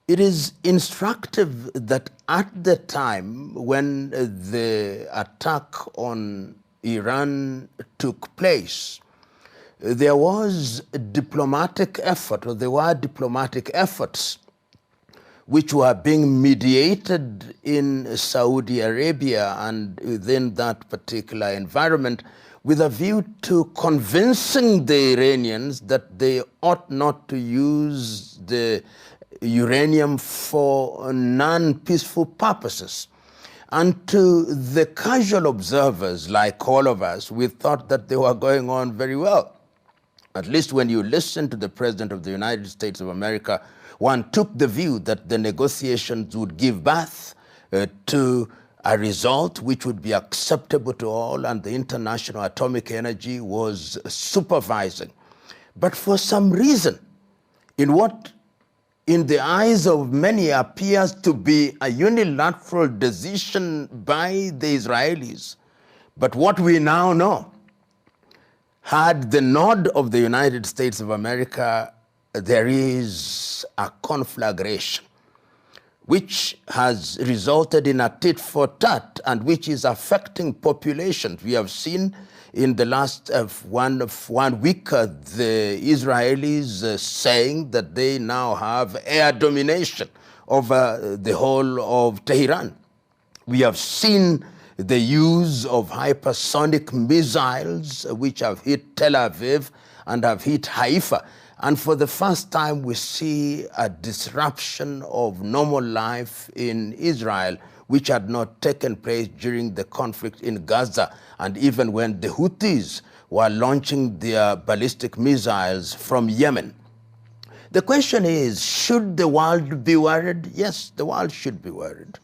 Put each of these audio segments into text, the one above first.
It is instructive that at the time when the attack on Iran took place, there was a diplomatic effort, or there were diplomatic efforts which were being mediated in Saudi Arabia and within that particular environment with a view to convincing the Iranians that they ought not to use the uranium for non-peaceful purposes. And to the casual observers, like all of us, we thought that they were going on very well. At least when you listen to the President of the United States of America, one took the view that the negotiations would give birth to a result which would be acceptable to all, and the International Atomic Energy was supervising. But for some reason, in what in the eyes of many appears to be a unilateral decision by the Israelis, but what we now know, had the nod of the United States of America, there is a conflagration which has resulted in a tit for tat and which is affecting populations. We have seen in the last one week the Israelis saying that they now have air domination over the whole of Tehran. We have seen the use of hypersonic missiles which have hit Tel Aviv and have hit Haifa. And for the first time, we see a disruption of normal life in Israel, which had not taken place during the conflict in Gaza, and even when the Houthis were launching their ballistic missiles from Yemen. The question is, should the world be worried? Yes, the world should be worried.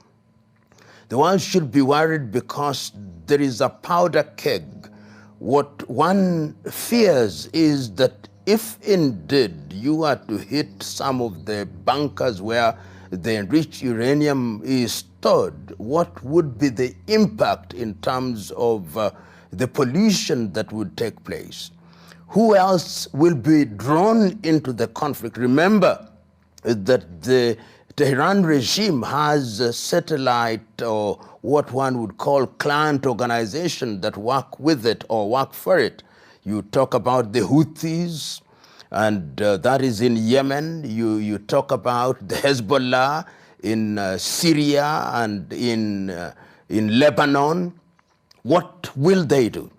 The world should be worried because there is a powder keg. What one fears is that if indeed you are to hit some of the bunkers where the enriched uranium is stored, what would be the impact in terms of the pollution that would take place? Who else will be drawn into the conflict? Remember that the Tehran regime has a satellite, or what one would call client organization, that work with it or work for it. You talk about the Houthis, and that is in Yemen. You talk about the Hezbollah in Syria and in Lebanon. What will they do?